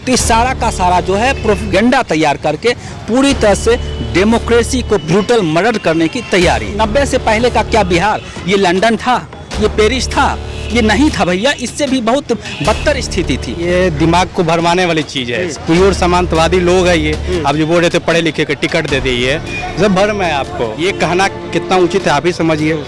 तो इस सारा का सारा जो है प्रोपेगेंडा तैयार करके पूरी तरह से डेमोक्रेसी को ब्रूटल मर्डर करने की तैयारी। 90 से पहले का क्या बिहार, ये लंदन था, ये पेरिस था, ये नहीं था भैया, इससे भी बहुत बदतर स्थिति थी। ये दिमाग को भरमाने वाली चीज़ है, प्योर सामंतवादी लोग है ये। आप जो बोल रहे थे पढ़े लिखे के टिकट दे दिए, सब भर्म है आपको। ये कहना कितना उचित है आप ही समझिए।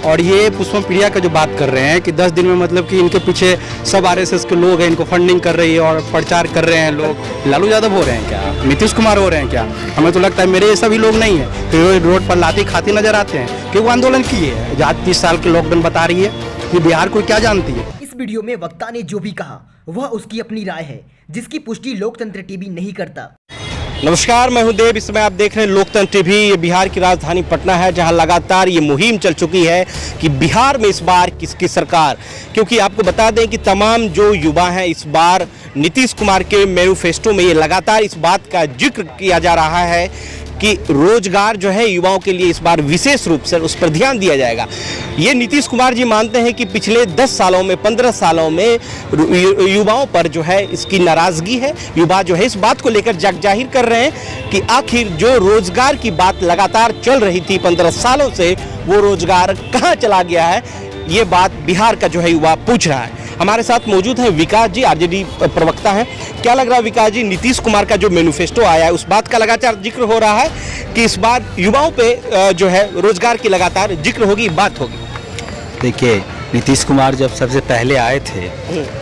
और ये पुष्पम प्रिया का जो बात कर रहे हैं कि 10 दिन में मतलब कि इनके पीछे सब आरएसएस के लोग हैं, इनको फंडिंग कर रही है और प्रचार कर रहे हैं लोग। लालू यादव हो रहे हैं क्या, नीतीश कुमार हो रहे हैं क्या? हमें तो लगता है मेरे ये सभी लोग नहीं है कि रोड पर लाठी खाती नजर आते हैं कि वो आंदोलन किए हैं। आज 30 साल के लॉकडाउन बता रही है कि बिहार को क्या जानती है। इस वीडियो में वक्ता ने जो भी कहा वह उसकी अपनी राय है, जिसकी पुष्टि लोकतंत्र टीवी नहीं करता। नमस्कार, मैं हूं देव। इस समय आप देख रहे हैं लोकतंत्र टीवी। ये बिहार की राजधानी पटना है, जहां लगातार ये मुहिम चल चुकी है कि बिहार में इस बार किसकी सरकार। क्योंकि आपको बता दें कि तमाम जो युवा हैं इस बार नीतीश कुमार के मैनिफेस्टो में ये लगातार इस बात का जिक्र किया जा रहा है कि रोजगार जो है युवाओं के लिए इस बार विशेष रूप से उस पर ध्यान दिया जाएगा। ये नीतीश कुमार जी मानते हैं कि पिछले 10 सालों में 15 सालों में युवाओं पर जो है इसकी नाराजगी है। युवा जो है इस बात को लेकर जाहिर कर रहे हैं कि आखिर जो रोजगार की बात लगातार चल रही थी 15 सालों से, वो रोजगार कहाँ चला गया है, ये बात बिहार का जो है युवा पूछ रहा है। हमारे साथ मौजूद है विकास जी, आरजेडी प्रवक्ता हैं। क्या लग रहा है विकास जी, नीतीश कुमार का जो मैनिफेस्टो आया है उस बात का लगातार जिक्र हो रहा है कि इस बार युवाओं पे जो है रोजगार की लगातार जिक्र होगी, बात होगी? देखिए, नीतीश कुमार जब सबसे पहले आए थे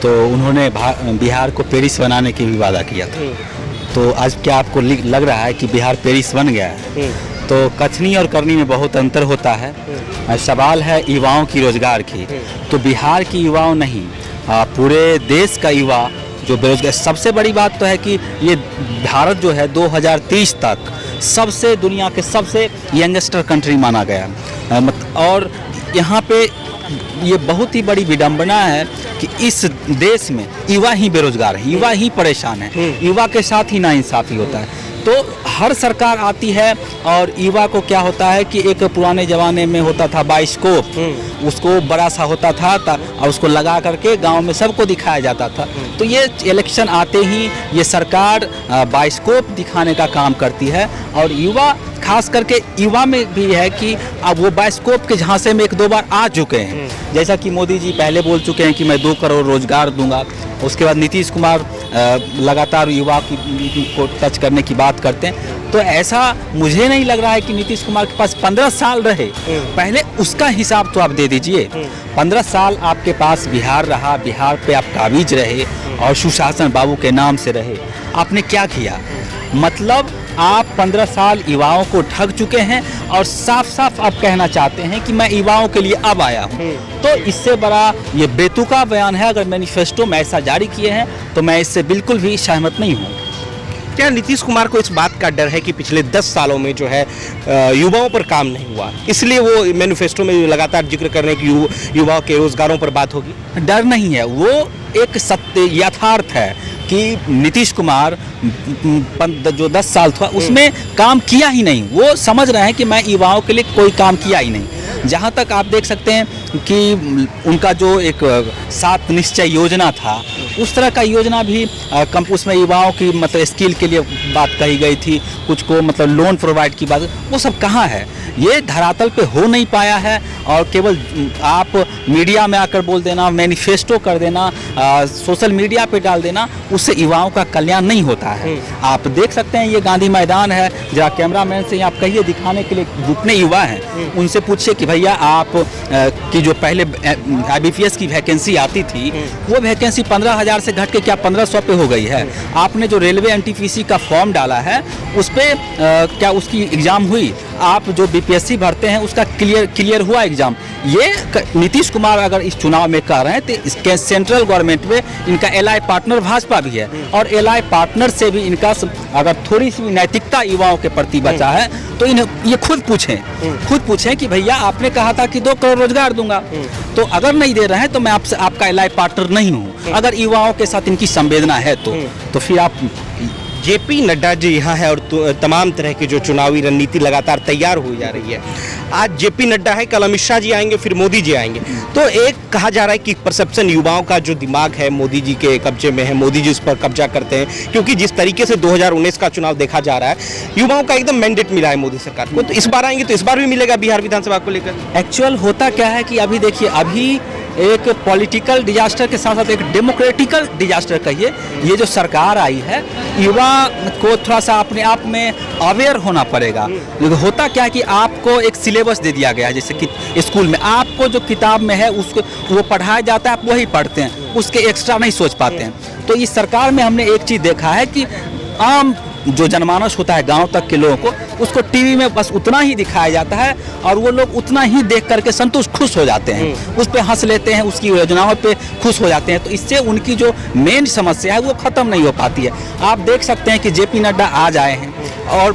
तो उन्होंने बिहार को पेरिस बनाने की भी वादा किया था। तो आज क्या आपको लग रहा है कि बिहार पेरिस बन गया है? तो कथनी और करनी में बहुत अंतर होता है। सवाल है युवाओं की रोजगार की, तो बिहार की युवाओं नहीं, पूरे देश का युवा जो बेरोजगार। सबसे बड़ी बात तो है कि ये भारत जो है 2030 तक सबसे दुनिया के सबसे यंगस्टर कंट्री माना गया। और यहाँ पे ये बहुत ही बड़ी विडंबना है कि इस देश में युवा ही बेरोजगार है, युवा ही परेशान है, युवा के साथ ही नाइंसाफी होता है। तो हर सरकार आती है और युवा को क्या होता है कि एक पुराने ज़माने में होता था बाइस्कोप, उसको बड़ा सा होता था और उसको लगा करके गांव में सबको दिखाया जाता था। तो ये इलेक्शन आते ही ये सरकार बाइस्कोप दिखाने का काम करती है और युवा, खास करके युवा में भी है कि अब वो बाइस्कोप के झांसे में 1-2 बार आ चुके हैं। जैसा कि मोदी जी पहले बोल चुके हैं कि मैं 2 करोड़ रोजगार दूंगा। उसके बाद नीतीश कुमार लगातार युवा को टच करने की बात करते हैं। तो ऐसा मुझे नहीं लग रहा है कि नीतीश कुमार के पास 15 साल रहे, पहले उसका हिसाब तो आप दे दीजिए। 15 साल आपके पास बिहार रहा, बिहार पे आप काबिज रहे और सुशासन बाबू के नाम से रहे। आपने क्या किया? मतलब आप 15 साल युवाओं को ठग चुके हैं और साफ साफ आप कहना चाहते हैं कि मैं युवाओं के लिए अब आया हूं। तो इससे बड़ा ये बेतुका बयान है। अगर मैनिफेस्टो में ऐसा जारी किए हैं तो मैं इससे बिल्कुल भी सहमत नहीं हूं। क्या नीतीश कुमार को इस बात का डर है कि पिछले 10 सालों में जो है युवाओं पर काम नहीं हुआ, इसलिए वो मैनिफेस्टो में लगातार जिक्र कर रहे हैं कि युवाओं के रोजगारों पर बात होगी? डर नहीं है, वो एक सत्य यथार्थ है कि नीतीश कुमार जो 10 साल था उसमें काम किया ही नहीं। वो समझ रहे हैं कि मैं युवाओं के लिए कोई काम किया ही नहीं। जहाँ तक आप देख सकते हैं कि उनका जो एक 7 निश्चय योजना था, उस तरह का योजना भी उसमें युवाओं की मतलब स्किल के लिए बात कही गई थी, कुछ को मतलब लोन प्रोवाइड की बात, वो सब कहाँ है? ये धरातल पे हो नहीं पाया है। और केवल आप मीडिया में आकर बोल देना, मैनिफेस्टो कर देना, सोशल मीडिया पे डाल देना, उससे युवाओं का कल्याण नहीं होता है। आप देख सकते हैं ये गांधी मैदान है, जरा कैमरामैन से आप कहिए दिखाने के लिए जितने युवा हैं उनसे पूछिए कि भैया आप की जो पहले IBPS की वैकेंसी आती थी वो वैकेंसी 15,000 से घट के क्या 1500 पे हो गई है? आपने जो रेलवे NTPC का फॉर्म डाला है उस पर क्या उसकी एग्ज़ाम हुई? आप जो BPSC भरते हैं उसका क्लियर हुआ एग्ज़ाम? ये नीतीश कुमार अगर इस चुनाव में कर रहे हैं तो इसके सेंट्रल गवर्नमेंट में इनका एलाई पार्टनर भाजपा भी है और एलाई पार्टनर से भी इनका अगर थोड़ी सी नैतिकता युवाओं के प्रति बचा है तो ये खुद पूछें कि भैया आपने कहा था कि 2 करोड़ रोजगार दूंगा, तो अगर नहीं दे रहे हैं तो मैं आपका एलाई पार्टनर नहीं हूँ। अगर युवाओं के साथ इनकी संवेदना है तो फिर आप जेपी नड्डा जी यहाँ है और तमाम तरह की जो चुनावी रणनीति लगातार तैयार हो जा रही है। आज जेपी नड्डा है, कल अमित शाह जी आएंगे, फिर मोदी जी आएंगे। तो एक कहा जा रहा है कि परसेप्शन युवाओं का जो दिमाग है मोदी जी के कब्जे में है, मोदी जी उस पर कब्जा करते हैं, क्योंकि जिस तरीके से 2019 का चुनाव देखा जा रहा है, युवाओं का एकदम मैंडेट मिला है मोदी सरकार को। तो इस बार आएंगे तो इस बार भी मिलेगा बिहार विधानसभा को लेकर। एक्चुअल होता क्या है कि अभी देखिए, अभी एक पॉलिटिकल डिजास्टर के साथ साथ एक डेमोक्रेटिकल डिजास्टर कहिए, ये जो सरकार आई है, युवा को थोड़ा सा अपने आप में अवेयर होना पड़ेगा। होता क्या है कि आपको एक सिलेबस दे दिया गया है, जैसे कि स्कूल में आपको जो किताब में है उसको वो पढ़ाया जाता है, आप वही पढ़ते हैं, उसके एक्स्ट्रा नहीं सोच पाते हैं। तो इस सरकार में हमने एक चीज़ देखा है कि आम जो जनमानस होता है गांव तक के लोगों को, उसको टीवी में बस उतना ही दिखाया जाता है और वो लोग उतना ही देख करके संतुष्ट खुश हो जाते हैं, उस पर हंस लेते हैं, उसकी योजनाओं पे खुश हो जाते हैं। तो इससे उनकी जो मेन समस्या है वो ख़त्म नहीं हो पाती है। आप देख सकते हैं कि जेपी नड्डा आज आए हैं और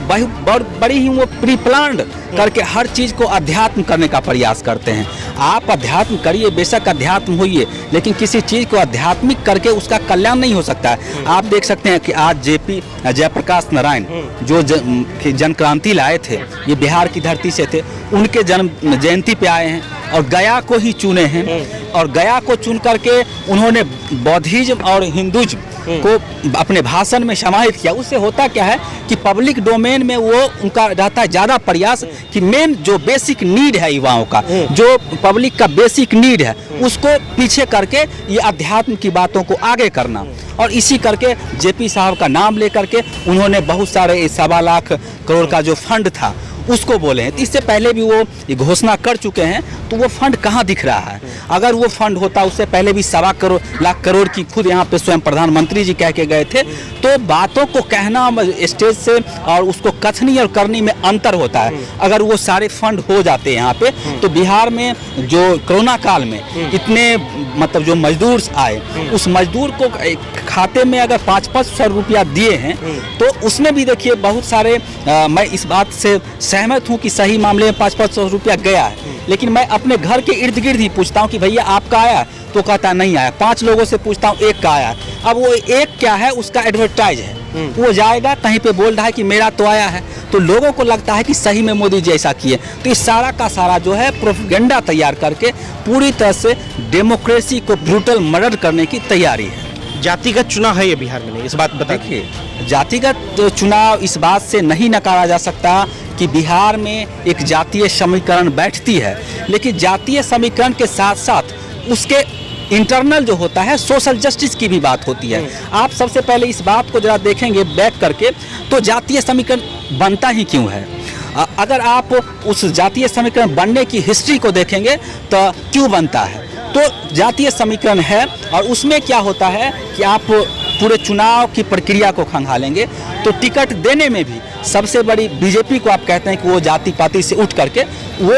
बड़ी ही वो प्री प्लान्ड करके हर चीज़ को अध्यात्म करने का प्रयास करते हैं। आप अध्यात्म करिए, बेशक अध्यात्म होइए, लेकिन किसी चीज़ को आध्यात्मिक करके उसका कल्याण नहीं हो सकता है। आप देख सकते हैं कि आज जेपी जयप्रकाश नारायण जो जन क्रांति लाए थे, ये बिहार की धरती से थे, उनके जन्म जयंती पे आए हैं और गया को ही चुने हैं और गया को चुन करके उन्होंने बौद्धिज्म और हिंदुज्म को अपने भाषण में समाहित किया। उससे होता क्या है कि पब्लिक डोमेन में वो उनका रहता है ज़्यादा प्रयास कि मेन जो बेसिक नीड है युवाओं का, जो पब्लिक का बेसिक नीड है, उसको पीछे करके ये अध्यात्म की बातों को आगे करना। और इसी करके जेपी साहब का नाम लेकर के उन्होंने बहुत सारे 1.25 लाख करोड़ का जो फंड था उसको बोले हैं। इससे पहले भी वो ये घोषणा कर चुके हैं, तो वो फंड कहाँ दिख रहा है? अगर वो फंड होता, उससे पहले भी 1.25 लाख करोड़ की खुद यहाँ पे स्वयं प्रधानमंत्री जी कह के गए थे। तो बातों को कहना स्टेज से और उसको कथनी और करनी में अंतर होता है। अगर वो सारे फंड हो जाते यहाँ पे, तो बिहार में जो कोरोना काल में इतने मतलब जो मजदूर आए, उस मजदूर को खाते में अगर 500 रुपया दिए हैं, तो उसमें भी देखिए बहुत सारे मैं इस बात से सहमत हूँ कि सही मामले में 500 रुपया गया है। लेकिन मैं अपने घर के इर्द गिर्द ही पूछता हूँ कि भैया आपका आया? तो कहता नहीं आया। 5 लोगों से पूछता हूँ एक का आया। अब वो एक क्या है, उसका एडवर्टाइज है, वो जाएगा कहीं पे बोल रहा है कि मेरा तो आया है, तो लोगों को लगता है कि सही में मोदी जी ऐसा किए। तो इस सारा का सारा जो है प्रोपेगेंडा तैयार करके पूरी तरह से डेमोक्रेसी को ब्रूटल मर्डर करने की तैयारी है। जातिगत चुनाव है ये बिहार में, नहीं इस बात देखिए, जातिगत चुनाव इस बात से नहीं नकारा जा सकता कि बिहार में एक जातीय समीकरण बैठती है, लेकिन जातीय समीकरण के साथ साथ उसके इंटरनल जो होता है सोशल जस्टिस की भी बात होती है। आप सबसे पहले इस बात को जरा देखेंगे बैक करके, तो जातीय समीकरण बनता ही क्यों है? अगर आप उस जातीय समीकरण बनने की हिस्ट्री को देखेंगे तो क्यों बनता है, तो जातीय समीकरण है और उसमें क्या होता है कि आप पूरे चुनाव की प्रक्रिया को खंगालेंगे तो टिकट देने में भी सबसे बड़ी बीजेपी को आप कहते हैं कि वो जाति पाति से उठ करके वो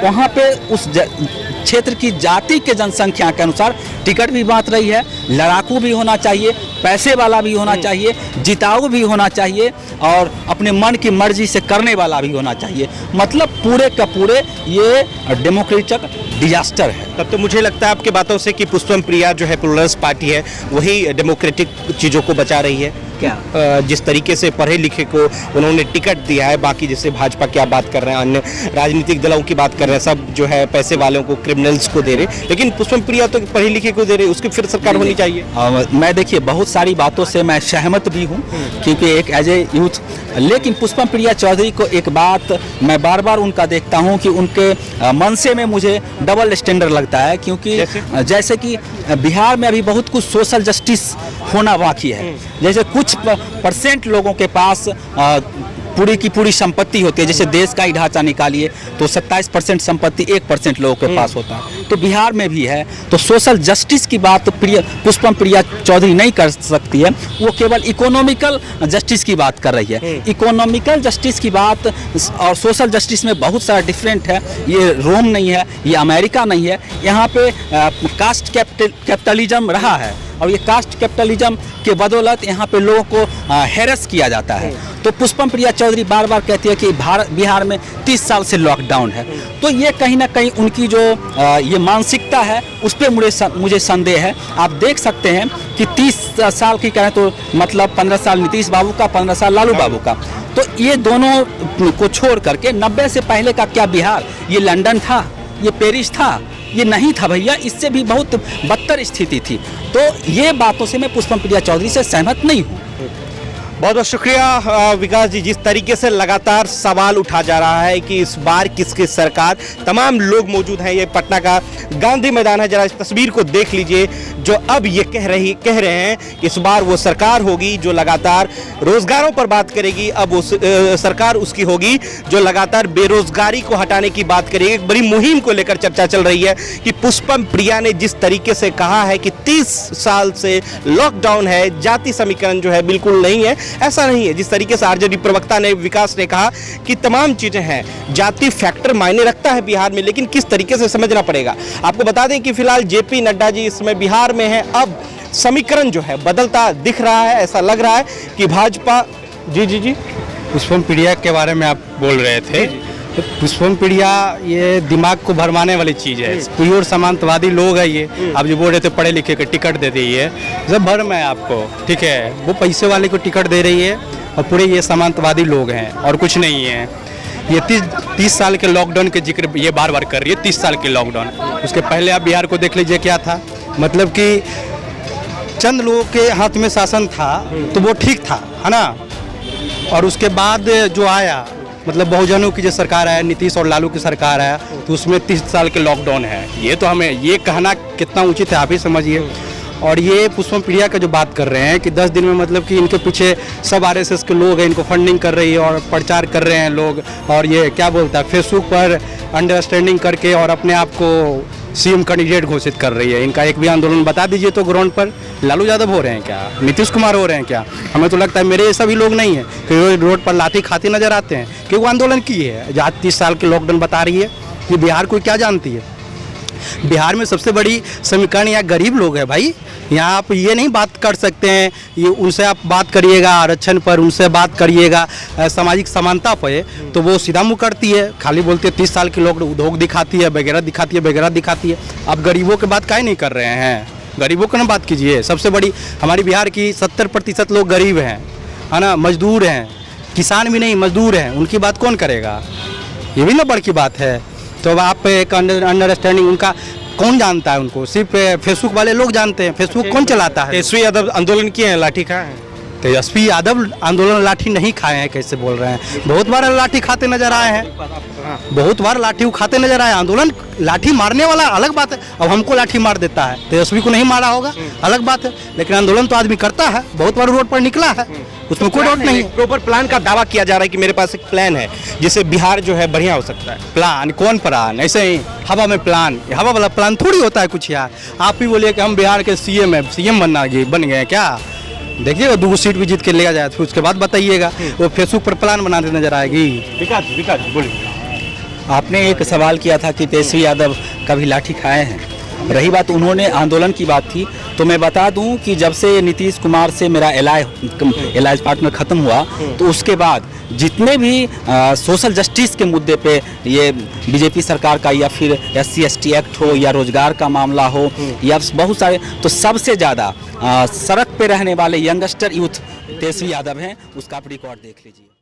वहाँ पे उस क्षेत्र की जाति के जनसंख्या के अनुसार टिकट भी बांट रही है। लड़ाकू भी होना चाहिए, पैसे वाला भी होना चाहिए, जिताऊ भी होना चाहिए और अपने मन की मर्जी से करने वाला भी होना चाहिए। मतलब पूरे का पूरे ये डेमोक्रेटिक डिजास्टर है। तब तो मुझे लगता है आपके बातों से कि पुष्पम प्रिया जो है प्लुरल्स पार्टी है, वही डेमोक्रेटिक चीज़ों को बचा रही है। क्या जिस तरीके से पढ़े लिखे को उन्होंने टिकट दिया है, बाकी जैसे भाजपा की आप बात कर रहे हैं, अन्य राजनीतिक दलों की बात कर रहे हैं, सब जो है पैसे वालों को, क्रिमिनल्स को दे रहे, लेकिन पुष्पम प्रिया तो पढ़े लिखे को दे रहे, उसकी फिर सरकार होनी चाहिए। मैं देखिए बहुत सारी बातों से मैं सहमत भी हूँ, क्योंकि एक एज ए यूथ, लेकिन पुष्पम प्रिया चौधरी को एक बात मैं बार बार उनका देखता हूँ कि उनके मनसे में मुझे डबल स्टैंडर्ड लगता है। क्योंकि जैसे कि बिहार में अभी बहुत कुछ सोशल जस्टिस होना बाकी है। जैसे कुछ % लोगों के पास पूरी की पूरी संपत्ति होती है। जैसे देश का ही ढांचा निकालिए तो 27% संपत्ति 1% लोगों के पास होता है, तो बिहार में भी है। तो सोशल जस्टिस की बात पुष्पम प्रिया चौधरी नहीं कर सकती है, वो केवल इकोनॉमिकल जस्टिस की बात कर रही है। इकोनॉमिकल जस्टिस की बात और सोशल जस्टिस में बहुत सारा डिफरेंट है। ये रोम नहीं है, ये अमेरिका नहीं है। यहाँ पे कास्ट कैपिटलिज्म रहा है और ये कास्ट कैपिटलिज्म के बदौलत यहाँ पे लोगों को हैरेस किया जाता है। तो पुष्पम प्रिया चौधरी बार बार कहती है कि बिहार में 30 साल से लॉकडाउन है। तो ये कहीं ना कहीं उनकी जो ये मानसिकता है उस पर मुझे संदेह है। आप देख सकते हैं कि 30 साल की कहें तो मतलब 15 साल नीतीश बाबू का, 15 साल लालू बाबू का। तो ये दोनों को छोड़ करके 90 से पहले का क्या बिहार, ये लंदन था, ये पेरिस था, ये नहीं था भैया, इससे भी बहुत बदतर स्थिति थी। तो ये बातों से मैं पुष्पम प्रिया चौधरी से सहमत नहीं हूँ। बहुत बहुत शुक्रिया विकास जी। जिस तरीके से लगातार सवाल उठा जा रहा है कि इस बार किसकी सरकार, तमाम लोग मौजूद हैं। ये पटना का गांधी मैदान है, जरा इस तस्वीर को देख लीजिए। जो अब ये कह रहे हैं कि इस बार वो सरकार होगी जो लगातार रोजगारों पर बात करेगी। अब उस सरकार उसकी होगी जो लगातार बेरोजगारी को हटाने की बात करेगी। एक बड़ी मुहिम को लेकर चर्चा चल रही है कि पुष्पम प्रिया ने जिस तरीके से कहा है कि 30 साल से लॉकडाउन है, जाति समीकरण जो है बिल्कुल नहीं है, ऐसा नहीं है। जिस तरीके से आरजेडी प्रवक्ता ने, विकास ने कहा कि तमाम चीजें हैं, जाति फैक्टर मायने रखता है बिहार में, लेकिन किस तरीके से समझना पड़ेगा। आपको बता दें कि फिलहाल जेपी नड्डा जी इसमें बिहार में है। अब समीकरण जो है बदलता दिख रहा है। ऐसा लग रहा है कि भाजपा जी पुष्पम प्रिया के बारे में आप बोल रहे थे। तो पुष्पम प्रिया ये दिमाग को भरमाने वाली चीज़ है। प्योर समांतवादी लोग है ये। आप जो बोल रहे थे पढ़े लिखे के टिकट दे रही है, सब भर्म है आपको, ठीक है। वो पैसे वाले को टिकट दे रही है और पूरे ये समांतवादी लोग हैं और कुछ नहीं है। ये 30 साल के लॉकडाउन के जिक्र ये बार बार कर रही है। 30 साल के लॉकडाउन, उसके पहले आप बिहार को देख लीजिए क्या था। मतलब कि चंद लोगों के हाथ में शासन था तो वो ठीक था, है ना। और उसके बाद जो आया, मतलब बहुजनों की जो सरकार है, नीतीश और लालू की सरकार है, तो उसमें 30 साल के लॉकडाउन है। ये तो हमें ये कहना कितना उचित है आप ही समझिए। और ये पुष्पम प्रिया का जो बात कर रहे हैं कि 10 दिन में, मतलब कि इनके पीछे सब आरएसएस के लोग हैं, इनको फंडिंग कर रही है और प्रचार कर रहे हैं लोग। और ये क्या बोलता है, फेसबुक पर अंडरस्टैंडिंग करके और अपने आप को सीएम कैंडिडेट घोषित कर रही है। इनका एक भी आंदोलन बता दीजिए तो ग्राउंड पर लालू यादव हो रहे हैं क्या, नीतीश कुमार हो रहे हैं क्या? हमें तो लगता है मेरे ऐसा भी लोग नहीं है कि रोड पर लाठी खाते नजर आते हैं कि वो आंदोलन की है। जहाँ 30 साल के लॉकडाउन बता रही है, ये बिहार को क्या जानती है? बिहार में सबसे बड़ी समीकरण यहाँ गरीब लोग हैं भाई। यहाँ आप ये नहीं बात कर सकते हैं, ये उनसे आप बात करिएगा आरक्षण पर, उनसे बात करिएगा सामाजिक समानता पर, तो वो सीधा मुँह करती है, खाली बोलती है 30 साल की लोग उद्योग दिखाती है, वगैरह दिखाती है। आप गरीबों की बात काहे नहीं कर रहे हैं? गरीबों की ना बात कीजिए। सबसे बड़ी हमारी बिहार की 70% लोग गरीब हैं, है ना, मजदूर हैं, किसान भी नहीं मजदूर हैं। उनकी बात कौन करेगा? ये भी ना बड़ी बात है। तो अब आप एक अंडरस्टैंडिंग, उनका कौन जानता है? उनको सिर्फ फेसबुक वाले लोग जानते हैं। फेसबुक कौन चलाता है? तेजस्वी यादव आंदोलन किए हैं, लाठी खाए हैं। तेजस्वी यादव आंदोलन लाठी नहीं खाए हैं, कैसे बोल रहे हैं? बहुत बार लाठी खाते नजर आए हैं, बहुत बार लाठी खाते नजर आए। आंदोलन लाठी मारने वाला अलग बात है, अब हमको लाठी मार देता है, तेजस्वी को नहीं मारा होगा अलग बात है, लेकिन आंदोलन तो आदमी करता है, बहुत बार रोड पर निकला है, उसमें कोई डाउट नहीं है। प्रॉपर प्लान का दावा किया जा रहा है कि मेरे पास एक प्लान है जिससे बिहार जो है बढ़िया हो सकता है। प्लान? कौन प्लान? ऐसे ही हवा में प्लान, हवा वाला प्लान थोड़ी होता है कुछ यार। आप ही बोलिए कि हम बिहार के सीएम है, सीएम बन गए क्या? देखिएगा 2 सीट भी जीत के ले जाए, फिर उसके बाद बताइएगा। वो फेसबुक पर प्लान बनाते नजर आएगी। विकास बोलिए। आपने एक सवाल किया था कि तेजस्वी यादव कभी लाठी खाए हैं। रही बात उन्होंने आंदोलन की बात थी, तो मैं बता दूं कि जब से नीतीश कुमार से मेरा एलायंस पार्टनर ख़त्म हुआ, तो उसके बाद जितने भी सोशल जस्टिस के मुद्दे पे, ये बीजेपी सरकार का या फिर SC/ST एक्ट हो या रोजगार का मामला हो या बहुत सारे, तो सबसे ज़्यादा सड़क पे रहने वाले यंगस्टर यूथ तेजस्वी यादव हैं। उसका आप रिकॉर्ड देख लीजिए।